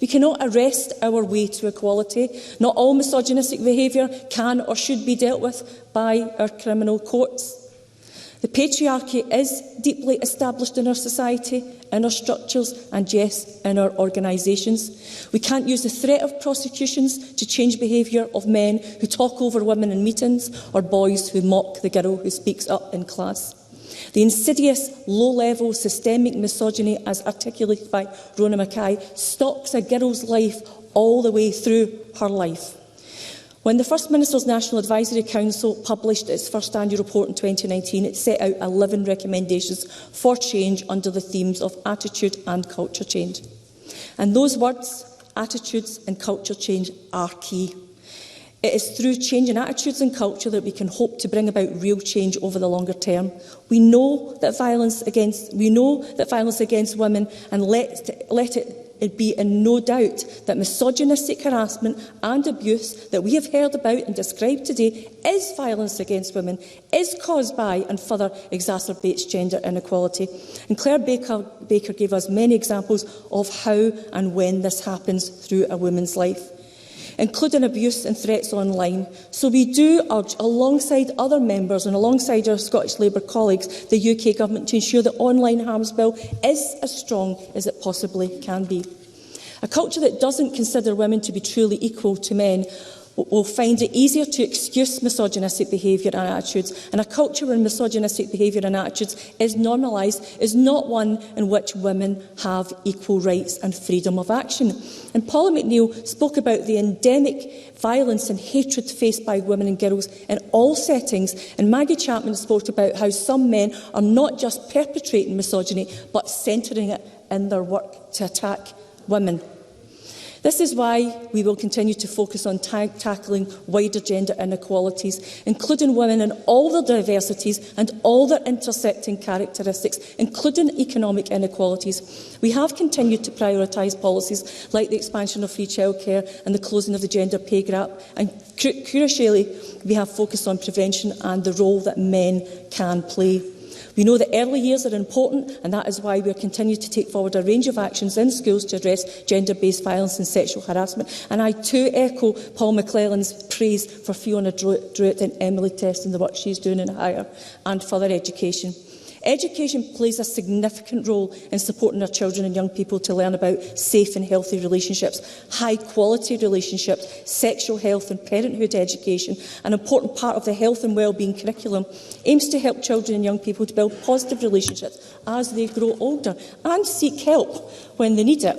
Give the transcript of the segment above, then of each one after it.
We cannot arrest our way to equality. Not all misogynistic behaviour can or should be dealt with by our criminal courts. The patriarchy is deeply established in our society, in our structures and, yes, in our organisations. We can't use the threat of prosecutions to change behaviour of men who talk over women in meetings or boys who mock the girl who speaks up in class. The insidious, low-level, systemic misogyny, as articulated by Rona Mackay, stalks a girl's life all the way through her life. When the First Minister's National Advisory Council published its first annual report in 2019, it set out 11 recommendations for change under the themes of attitude and culture change. And those words, attitudes and culture change, are key. It is through changing attitudes and culture that we can hope to bring about real change over the longer term. We know that violence against women, and let it be in no doubt that misogynistic harassment and abuse that we have heard about and described today is violence against women, is caused by and further exacerbates gender inequality. And Claire Baker gave us many examples of how and when this happens through a woman's life, including abuse and threats online. So we do urge, alongside other members and alongside our Scottish Labour colleagues, the UK Government to ensure the online harms bill is as strong as it possibly can be. A culture that doesn't consider women to be truly equal to men will find it easier to excuse misogynistic behaviour and attitudes, and a culture where misogynistic behaviour and attitudes is normalised is not one in which women have equal rights and freedom of action. And Paula McNeill spoke about the endemic violence and hatred faced by women and girls in all settings, and Maggie Chapman spoke about how some men are not just perpetrating misogyny but centering it in their work to attack women. This is why we will continue to focus on tackling wider gender inequalities, including women in all their diversities and all their intersecting characteristics, including economic inequalities. We have continued to prioritise policies like the expansion of free childcare and the closing of the gender pay gap, and crucially, we have focused on prevention and the role that men can play. We know that early years are important, and that is why we are continuing to take forward a range of actions in schools to address gender-based violence and sexual harassment. And I too echo Paul McClelland's praise for Fiona Druitt and Emily Test and the work she is doing in higher and further education. Education plays a significant role in supporting our children and young people to learn about safe and healthy relationships, high-quality relationships, sexual health and parenthood education. An important part of the health and wellbeing curriculum aims to help children and young people to build positive relationships as they grow older and seek help when they need it.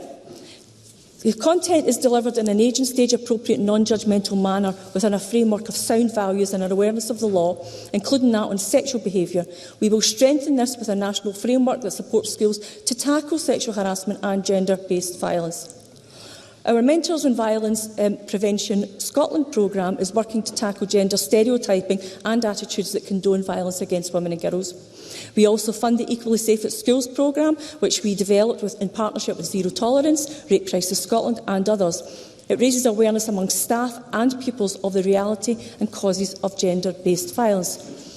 The content is delivered in an age and stage-appropriate, non-judgmental manner within a framework of sound values and an awareness of the law, including that on sexual behaviour. We will strengthen this with a national framework that supports schools to tackle sexual harassment and gender-based violence. Our Mentors on Violence Prevention Scotland programme is working to tackle gender stereotyping and attitudes that condone violence against women and girls. We also fund the Equally Safe at Schools programme, which we developed in partnership with Zero Tolerance, Rape Crisis Scotland and others. It raises awareness among staff and pupils of the reality and causes of gender-based violence.